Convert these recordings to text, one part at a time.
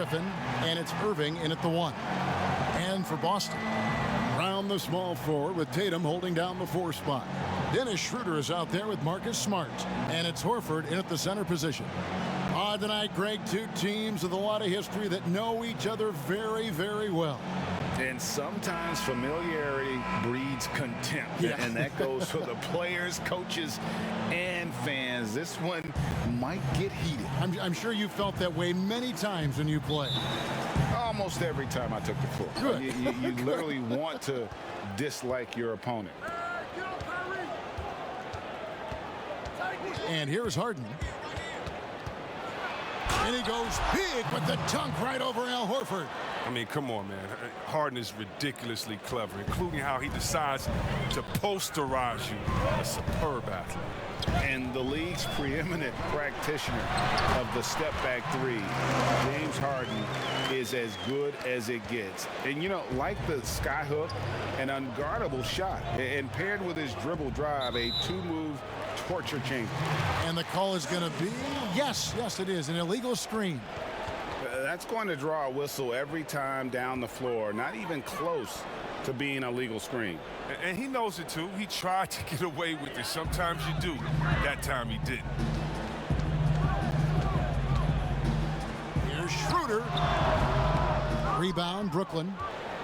Griffin, and it's Irving in at the 1. And for Boston, round the small floor with Tatum holding down the 4 spot. Dennis Schroeder is out there with Marcus Smart, and it's Horford in at the center position. Tonight, Greg, two teams with a lot of history that know each other very, very well. And sometimes familiarity breeds contempt. Yeah. And that goes for the players, coaches, and fans. This one might get heated. I'm sure you felt that way many times when you play. Almost every time I took the floor. Good. You literally want to dislike your opponent. And here's Harden. And he goes big with the dunk right over Al Horford. I mean, come on, man. Harden is ridiculously clever, including how he decides to posterize you. A superb athlete. And the league's preeminent practitioner of the step-back 3, James Harden, is as good as it gets. And, you know, like the skyhook, an unguardable shot, and paired with his dribble drive, a 2-move torture chamber. And the call is going to be, yes, it is, an illegal screen. That's going to draw a whistle every time down the floor, not even close to being a legal screen. And he knows it, too. He tried to get away with it. Sometimes you do. That time he didn't. Here's Schroeder. Rebound, Brooklyn.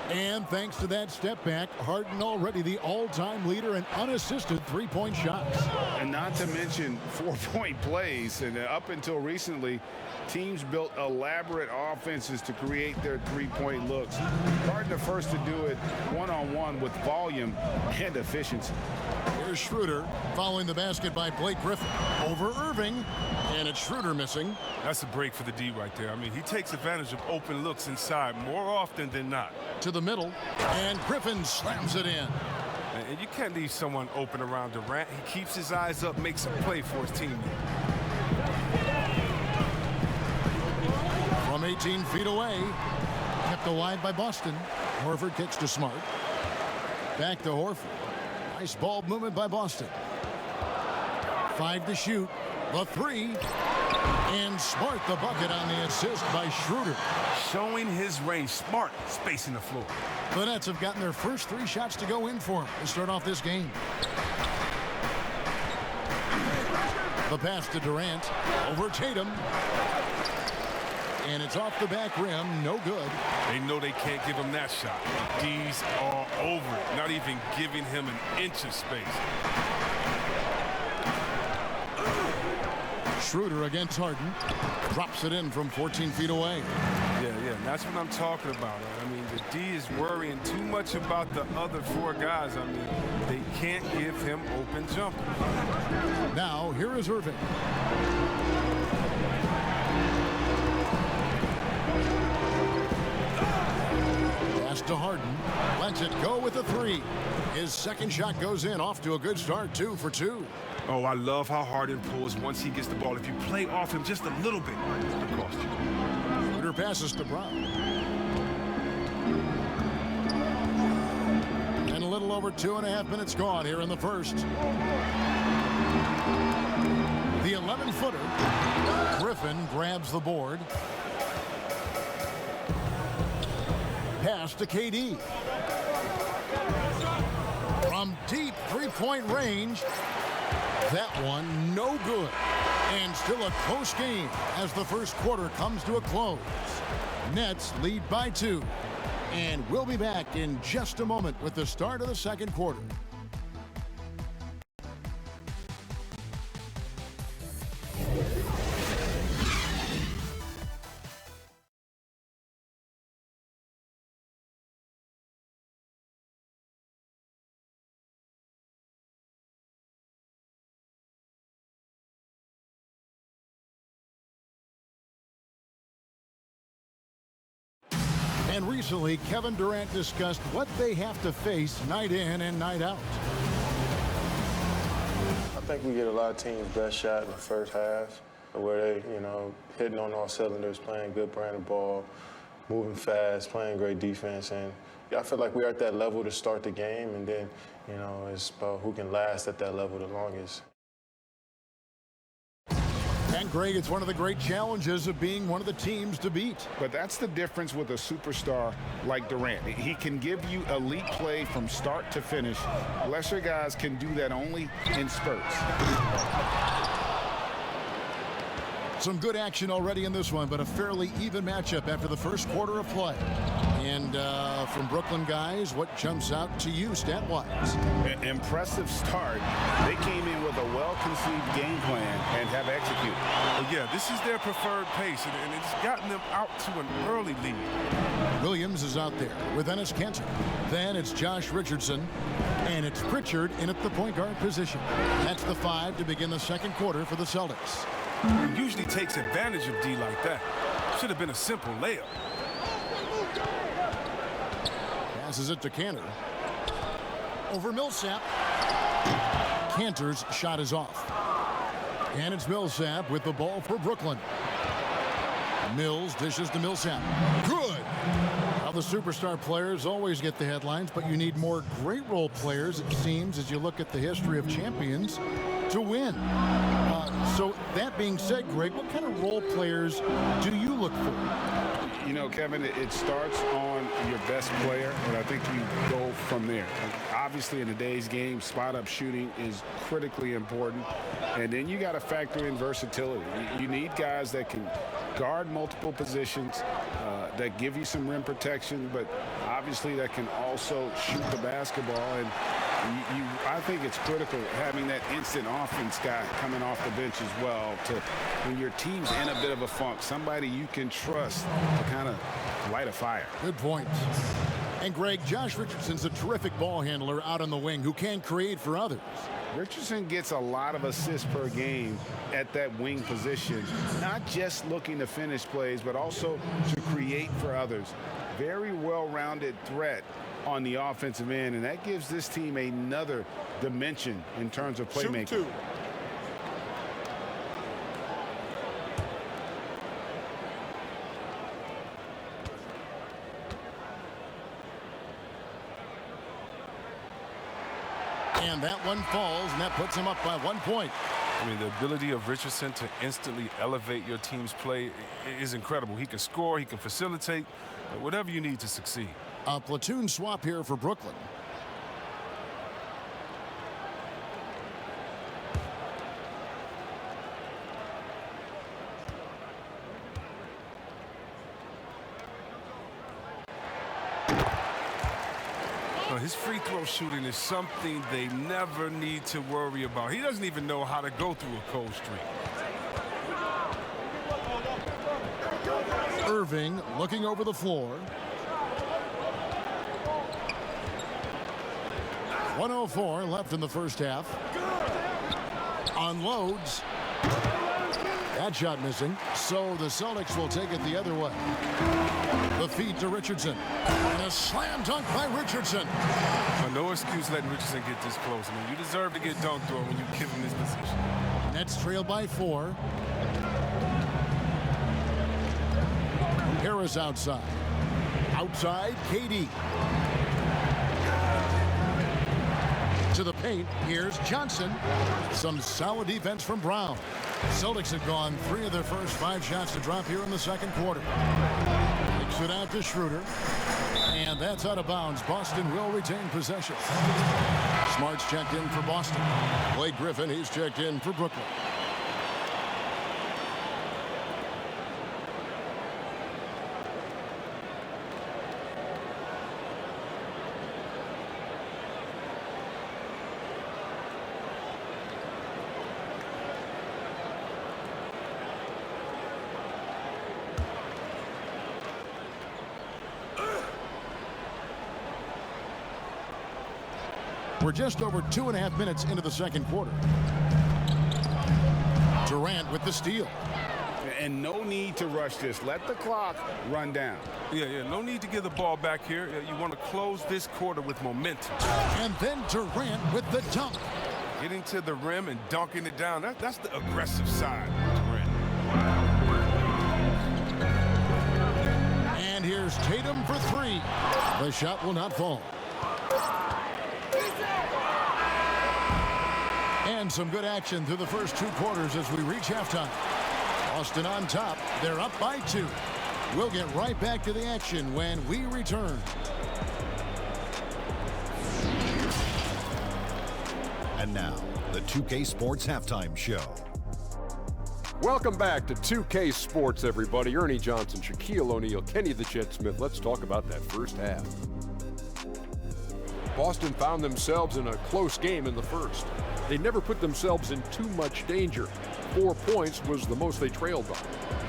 And thanks to that step back, Harden already the all-time leader in unassisted three-point shots. And not to mention 4-point plays. And up until recently, teams built elaborate offenses to create their three-point looks. Harden the first to do it one-on-one with volume and efficiency. Here's Schroeder following the basket by Blake Griffin over Irving. And it's Schroeder missing. That's a break for the D right there. I mean, he takes advantage of open looks inside more often than not. To the middle, and Griffin slams it in. And you can't leave someone open around Durant. He keeps his eyes up, makes a play for his teammate. From 18 feet away, kept alive by Boston. Horford kicks to Smart. Back to Horford. Nice ball movement by Boston. 5 to shoot. The 3. And Smart the bucket on the assist by Schroeder. Showing his range. Smart spacing the floor. The Nets have gotten their first 3 shots to go in for him to start off this game. The pass to Durant over Tatum. And it's off the back rim. No good. They know they can't give him that shot. The D's are over it. Not even giving him an inch of space. Schroeder against Harden. Drops it in from 14 feet away. Yeah, that's what I'm talking about. I mean, the D is worrying too much about the other 4 guys. I mean, they can't give him open jumpers. Now, here is Irving. Pass to Harden. Lets it go with a 3. His second shot goes in. Off to a good start. 2 for 2. Oh, I love how Harden pulls once he gets the ball. If you play off him just a little bit, it'll cost you. Schroeder passes to Brown. And a little over 2.5 minutes gone here in the first. The 11-footer. Griffin grabs the board. Pass to KD. From deep three-point range. That one no good. And still a close game as the first quarter comes to a close. Nets lead by 2. And we'll be back in just a moment with the start of the second quarter. And recently, Kevin Durant discussed what they have to face night in and night out. I think we get a lot of teams' best shot in the first half, where they, hitting on all cylinders, playing good brand of ball, moving fast, playing great defense. And I feel like we're at that level to start the game, and then, it's about who can last at that level the longest. And Greg, it's one of the great challenges of being one of the teams to beat. But that's the difference with a superstar like Durant. He can give you elite play from start to finish. Lesser guys can do that only in spurts. Some good action already in this one, but a fairly even matchup after the first quarter of play. And from Brooklyn guys, what jumps out to you stat-wise? Impressive start. They came in with a well-conceived game plan and have executed. Yeah, this is their preferred pace, and it's gotten them out to an early lead. Williams is out there with Enes Kanter. Then it's Josh Richardson, and it's Pritchard in at the point guard position. That's the 5 to begin the second quarter for the Celtics. He usually takes advantage of D like that. Should have been a simple layup. Passes it to Kanter. Over Millsap. Kanter's shot is off. And it's Millsap with the ball for Brooklyn. Mills dishes to Millsap. Good! Now the superstar players always get the headlines, but you need more great role players, it seems, as you look at the history of champions, to win. So that being said, Greg, what kind of role players do you look for? You know, Kevin, it starts on your best player, and I think you go from there. Obviously, in today's game, spot-up shooting is critically important, and then you got to factor in versatility. You need guys that can guard multiple positions, that give you some rim protection, but obviously that can also shoot the basketball. And I think it's critical having that instant offense guy coming off the bench as well, to when your team's in a bit of a funk, somebody you can trust to kind of light a fire. Good point. And Greg, Josh Richardson's a terrific ball handler out on the wing who can create for others. Richardson gets a lot of assists per game at that wing position, not just looking to finish plays, but also to create for others. Very well-rounded threat on the offensive end, and that gives this team another dimension in terms of playmaking. Shoot 2. And that one falls, and that puts him up by 1 point. I mean, the ability of Richardson to instantly elevate your team's play is incredible. He can score, he can facilitate, whatever you need to succeed. A platoon swap here for Brooklyn. His free throw shooting is something they never need to worry about. He doesn't even know how to go through a cold streak. Irving looking over the floor. 1:04 left in the first half. Unloads. That shot missing. So the Celtics will take it the other way. The feed to Richardson. And a slam dunk by Richardson. No excuse letting Richardson get this close. I mean, you deserve to get dunked on when you give him this position. Nets trail by 4. Harris outside. Outside, KD. To the paint, here's Johnson. Some solid defense from Brown. Celtics have gone 3 of their first 5 shots to drop here in the second quarter. Kicks it out to Schroeder. And that's out of bounds. Boston will retain possession. Smart's checked in for Boston. Blake Griffin, he's checked in for Brooklyn. We're just over 2.5 minutes into the second quarter. Durant with the steal. And no need to rush this. Let the clock run down. Yeah, no need to give the ball back here. You want to close this quarter with momentum. And then Durant with the dunk. Getting to the rim and dunking it down. That's the aggressive side of Durant. And here's Tatum for 3. The shot will not fall. And some good action through the first 2 quarters as we reach halftime. Boston on top. They're up by 2. We'll get right back to the action when we return. And now, the 2K Sports Halftime Show. Welcome back to 2K Sports, everybody. Ernie Johnson, Shaquille O'Neal, Kenny the Jet Smith. Let's talk about that first half. Boston found themselves in a close game in the first. They never put themselves in too much danger. 4 points was the most they trailed by.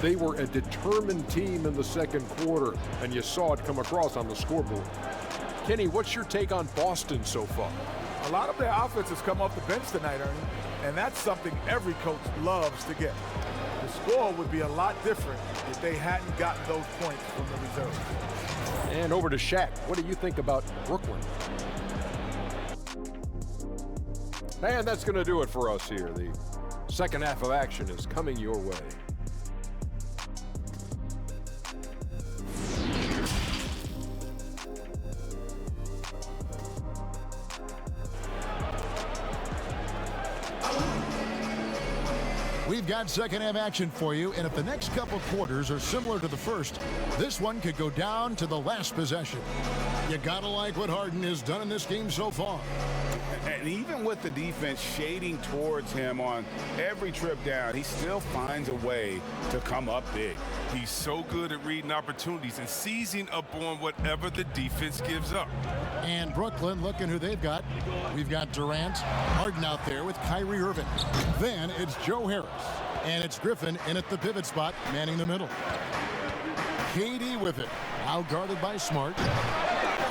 They were a determined team in the second quarter, and you saw it come across on the scoreboard. Kenny, what's your take on Boston so far? A lot of their offense has come off the bench tonight, Ernie, and that's something every coach loves to get. The score would be a lot different if they hadn't gotten those points from the reserves. And over to Shaq. What do you think about Brooklyn? And that's going to do it for us here. The second half of action is coming your way. We've got second half action for you, and if the next couple quarters are similar to the first, this one could go down to the last possession. You gotta like what Harden has done in this game so far. And even with the defense shading towards him on every trip down, he still finds a way to come up big. He's so good at reading opportunities and seizing up on whatever the defense gives up. And Brooklyn, looking who they've got. We've got Durant, Harden out there with Kyrie Irving. Then it's Joe Harris. And it's Griffin in at the pivot spot, manning the middle. KD with it, out guarded by Smart.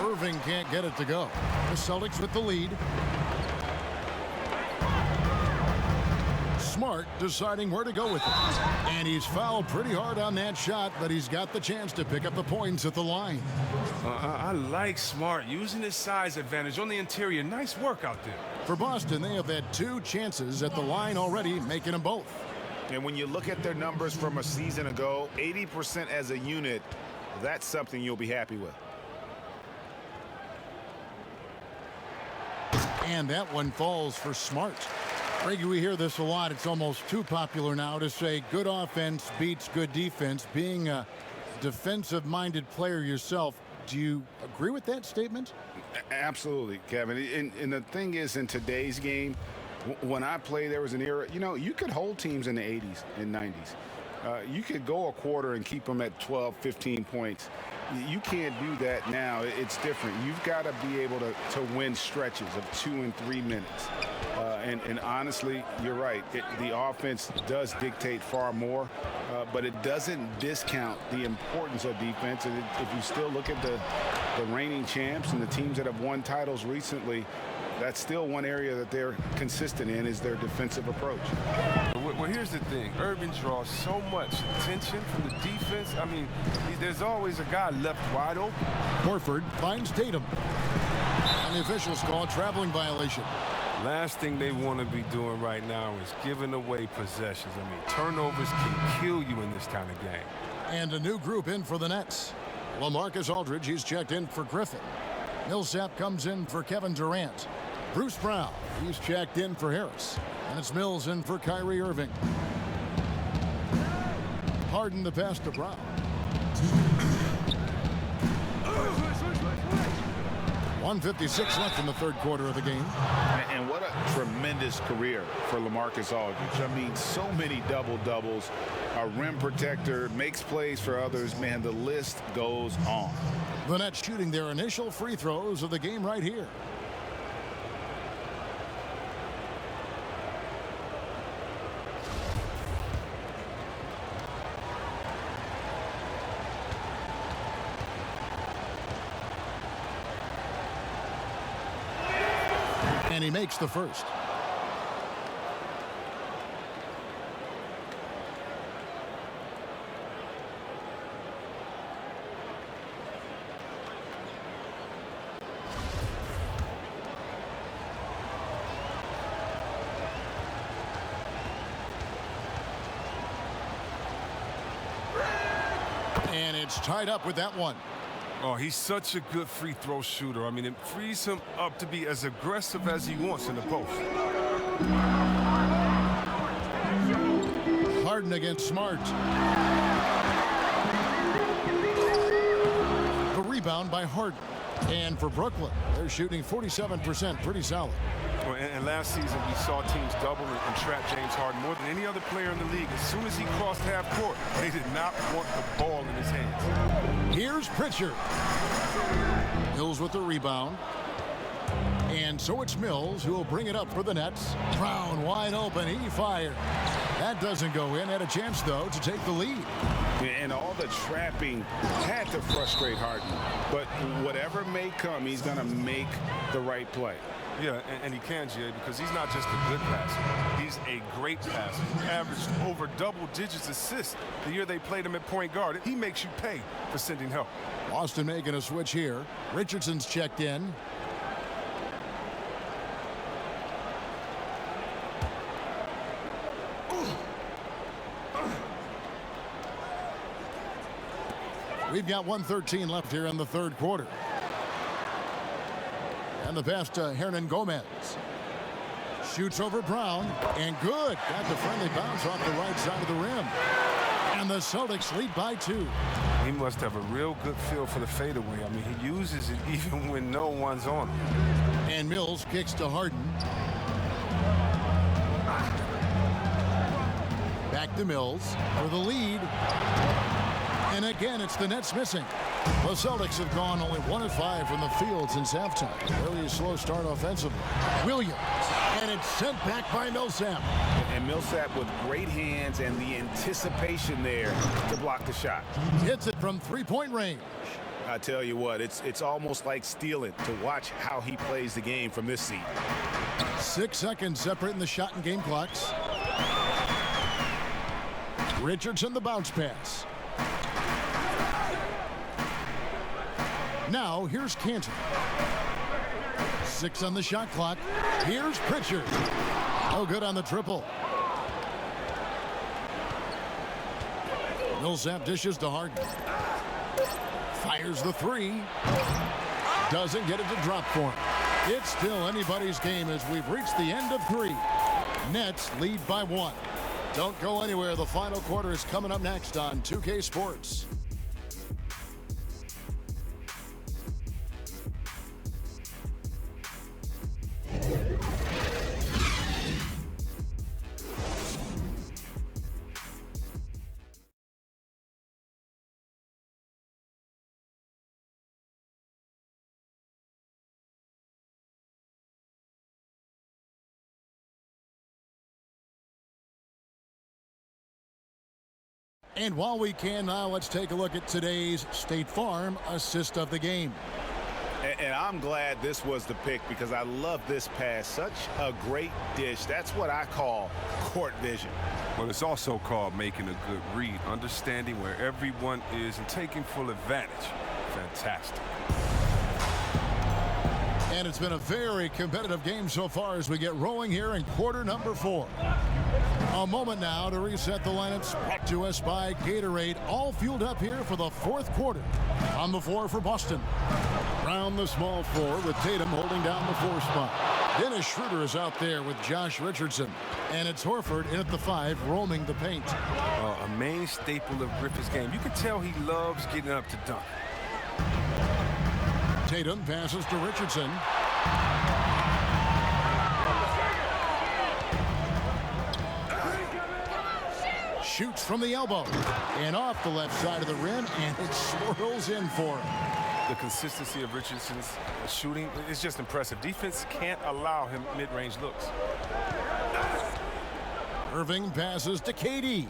Irving can't get it to go. The Celtics with the lead. Smart deciding where to go with it. And he's fouled pretty hard on that shot, but he's got the chance to pick up the points at the line. I like Smart using his size advantage on the interior. Nice work out there. For Boston, they have had 2 chances at the line already, making them both. And when you look at their numbers from a season ago, 80% as a unit, that's something you'll be happy with. And that one falls for Smart. Reggie, we hear this a lot. It's almost too popular now to say good offense beats good defense. Being a defensive-minded player yourself, do you agree with that statement? Absolutely, Kevin. And the thing is, in today's game, when I play, there was an era, you could hold teams in the 80s and 90s. You could go a quarter and keep them at 12, 15 points. You can't do that now. It's different. You've got to be able to win stretches of 2 and 3 minutes. And honestly, you're right. The offense does dictate far more, but it doesn't discount the importance of defense. And if you still look at the reigning champs and the teams that have won titles recently, that's still one area that they're consistent in is their defensive approach. Well, here's the thing. Irving draws so much attention from the defense. I mean, there's always a guy left wide open. Horford finds Tatum. And the officials call a traveling violation. Last thing they want to be doing right now is giving away possessions. I mean, turnovers can kill you in this kind of game. And a new group in for the Nets. LaMarcus Aldridge, he's checked in for Griffin. Millsap comes in for Kevin Durant. Bruce Brown, he's checked in for Harris. And it's Mills in for Kyrie Irving. Harden the pass to Brown. 1:56 left in the third quarter of the game. And what a tremendous career for LaMarcus Aldridge. I mean, so many double-doubles. A rim protector, makes plays for others. Man, the list goes on. The Nets shooting their initial free throws of the game right here. And he makes the first. And it's tied up with that one. Oh, he's such a good free throw shooter. I mean, it frees him up to be as aggressive as he wants in the post. Harden against Smart. The rebound by Harden. And for Brooklyn, they're shooting 47%, pretty solid. Well, and last season, we saw teams double and trap James Harden more than any other player in the league. As soon as he crossed half court, they did not want the ball in his hands. Here's Pritchard. Mills with the rebound. And so it's Mills who will bring it up for the Nets. Brown wide open. He fired. That doesn't go in. Had a chance, though, to take the lead. And all the trapping had to frustrate Harden. But whatever may come, he's going to make the right play. Yeah, and he can, Jay, because he's not just a good passer. He's a great passer. He averaged over double digits assists the year they played him at point guard. He makes you pay for sending help. Boston making a switch here. Richardson's checked in. We've got 1:13 left here in the third quarter. And the pass to Hernan Gomez. Shoots over Brown. And good. Got the friendly bounce off the right side of the rim. And the Celtics lead by 2. He must have a real good feel for the fadeaway. I mean, he uses it even when no one's on him. And Mills kicks to Harden. Back to Mills for the lead. And again, it's the Nets missing. The Celtics have gone only 1 of 5 from the field since halftime. Really a slow start offensively. Williams. And it's sent back by Millsap. And Millsap with great hands and the anticipation there to block the shot. Hits it from three-point range. I tell you what, it's almost like stealing to watch how he plays the game from this seat. 6 seconds separating the shot and game clocks. Richardson the bounce pass. Now here's Cantor. 6 on the shot clock. Here's Pritchard. No good on the triple. Millsap dishes to Harden. Fires the 3. Doesn't get it to drop for him. It's still anybody's game as we've reached the end of 3. Nets lead by 1. Don't go anywhere. The final quarter is coming up next on 2K Sports. And while we can now, let's take a look at today's State Farm assist of the game. And I'm glad this was the pick because I love this pass. Such a great dish. That's what I call court vision. Well, it's also called making a good read, understanding where everyone is and taking full advantage. Fantastic. And it's been a very competitive game so far as we get rolling here in quarter number 4. A moment now to reset the lineups, brought to us by Gatorade, all fueled up here for the fourth quarter. On the floor for Boston. Brown the small 4 with Tatum holding down the 4 spot. Dennis Schroeder is out there with Josh Richardson. And it's Horford in at the 5, roaming the paint. A main staple of Griffith's game. You can tell he loves getting up to dunk. Tatum passes to Richardson. Shoots from the elbow and off the left side of the rim, and it swirls in for him. The consistency of Richardson's shooting is just impressive. Defense can't allow him mid-range looks. Irving passes to KD.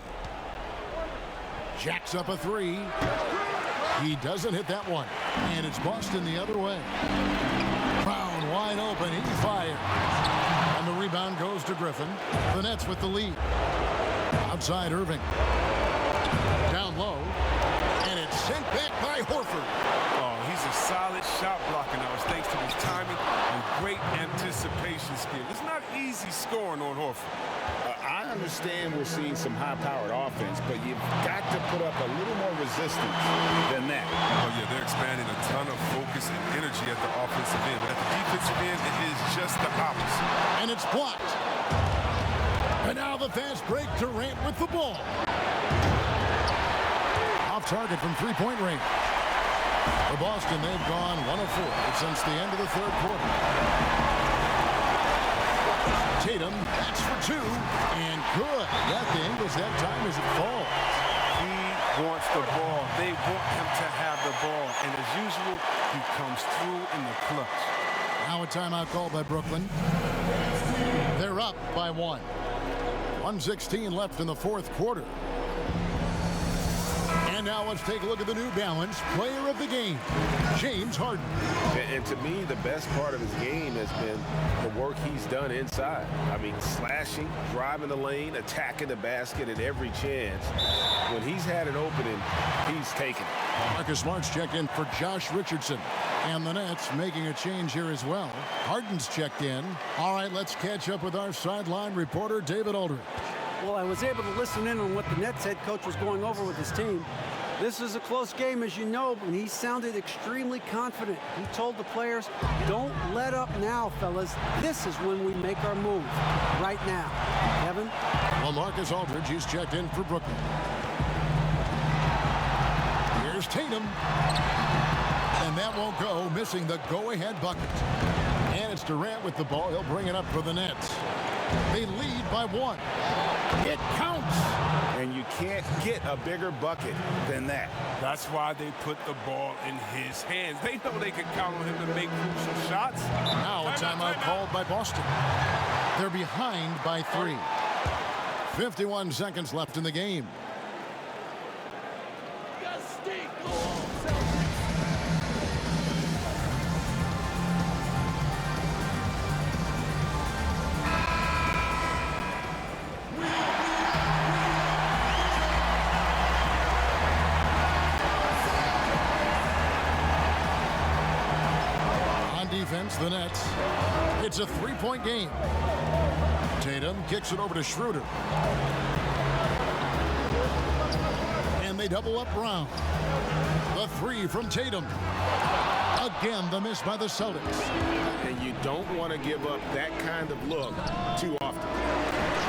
Jacks up a 3. He doesn't hit that one, and it's Boston the other way. Brown wide open, he fires. And the rebound goes to Griffin. The Nets with the lead. Outside Irving. Down low. And it's sent back by Horford. Oh, he's a solid shot blocker now. It's thanks to his timing and great anticipation skill. It's not easy scoring on Horford. I understand we're seeing some high-powered offense, but you've got to put up a little more resistance than that. Oh, yeah, they're expanding a ton of focus and energy at the offensive end. But at the defensive end, it is just the opposite. And it's blocked. And now the the fast break, Durant with the ball. Off target from three-point range. For Boston, they've gone 1 of 4 since the end of the third quarter. Tatum, that's for 2, and good. That thing was that time as it falls. He wants the ball. They want him to have the ball. And as usual, he comes through in the clutch. Now a timeout called by Brooklyn. They're up by 1. 1:16 left in the fourth quarter. And now let's take a look at the New Balance player of the game, James Harden. And to me, the best part of his game has been the work he's done inside. I mean, slashing, driving the lane, attacking the basket at every chance. When he's had an opening, he's taken it. Marcus Smart's checked in for Josh Richardson. And the Nets making a change here as well. Harden's checked in. All right, let's catch up with our sideline reporter, David Aldridge. Well, I was able to listen in on what the Nets head coach was going over with his team. This is a close game, as you know, and he sounded extremely confident. He told the players, don't let up now, fellas. This is when we make our move, right now. Kevin? Well, Marcus Aldridge, he's checked in for Brooklyn. Here's Tatum. And that won't go, missing the go-ahead bucket. And it's Durant with the ball. He'll bring it up for the Nets. They lead by 1. It counts. And you can't get a bigger bucket than that. That's why they put the ball in his hands. They know they can count on him to make crucial shots. Now a timeout called by Boston. They're behind by 3. 51 seconds left in the game. The Nets. It's a three-point game. Tatum kicks it over to Schroeder. And they double up Brown. The 3 from Tatum. Again, the miss by the Celtics. And you don't want to give up that kind of look too often.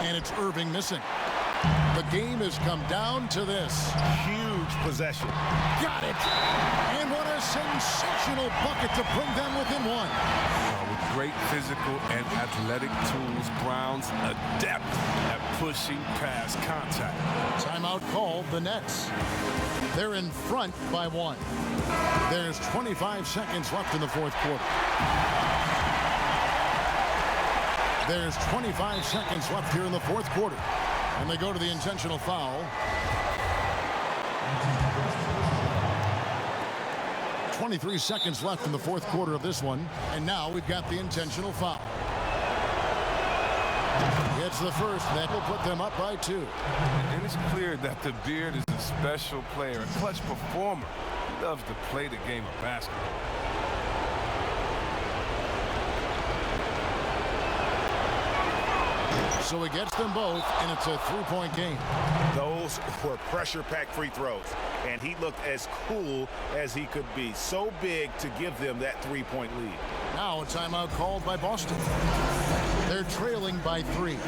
And it's Irving missing. The game has come down to this. Huge possession. Got it. And what a sensational bucket to bring them within 1. With great physical and athletic tools, Brown's adept at pushing past contact. Timeout called the Nets. They're in front by 1. There's 25 seconds left in the fourth quarter. There's 25 seconds left here in the fourth quarter. And they go to the intentional foul. 23 seconds left in the fourth quarter of this one. And now we've got the intentional foul. It's the first that will put them up by 2. And it's clear that the Beard is a special player, a clutch performer. He loves to play the game of basketball. So he gets them both, and it's a three-point game. Those were pressure-packed free throws, and he looked as cool as he could be. So big to give them that three-point lead. Now a timeout called by Boston. They're trailing by 3.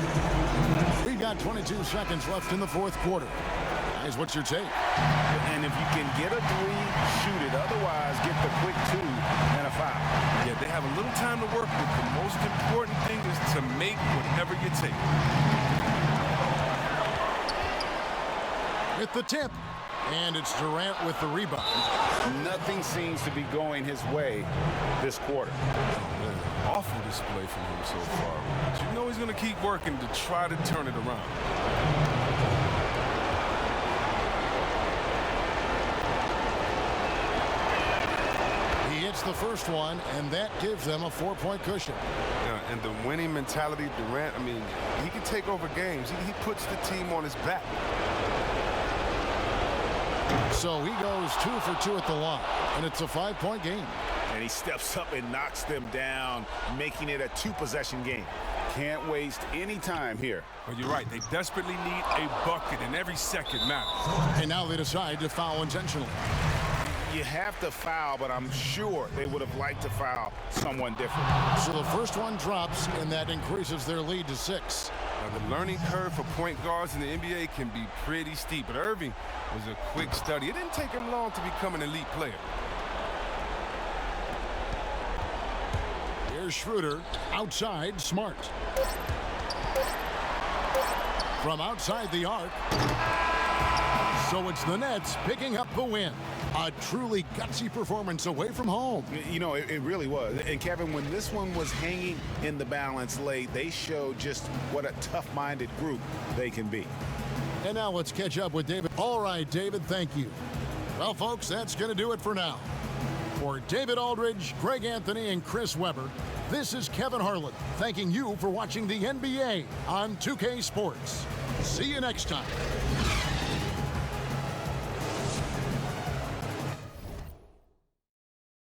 We've got 22 seconds left in the fourth quarter. Guys, what's your take? And if you can get a 3, shoot it. Otherwise, get the quick 2 and a foul. Yeah, they have a little time to work with. The most important thing is to make whatever you take. With the tip. And it's Durant with the rebound. Nothing seems to be going his way this quarter. Awful display from him so far. But you know he's going to keep working to try to turn it around. The first one, and that gives them a 4-point cushion. Yeah, and the winning mentality, Durant, I mean, he can take over games. He puts the team on his back. So he goes 2 for 2 at the line, and it's a 5-point game. And he steps up and knocks them down, making it a 2-possession game. Can't waste any time here. Well, you're right. They desperately need a bucket, and every second matters. And now they decide to foul intentionally. You have to foul, but I'm sure they would have liked to foul someone different. So the first one drops, and that increases their lead to 6. Now, the learning curve for point guards in the NBA can be pretty steep, but Irving was a quick study. It didn't take him long to become an elite player. Here's Schroeder, outside Smart. From outside the arc. So it's the Nets picking up the win. A truly gutsy performance away from home. You know, it really was. And Kevin, when this one was hanging in the balance late, they showed just what a tough-minded group they can be. And now let's catch up with David. All right, David, thank you. Well, folks, that's going to do it for now. For David Aldridge, Greg Anthony, and Chris Webber, this is Kevin Harlan thanking you for watching the NBA on 2K Sports. See you next time.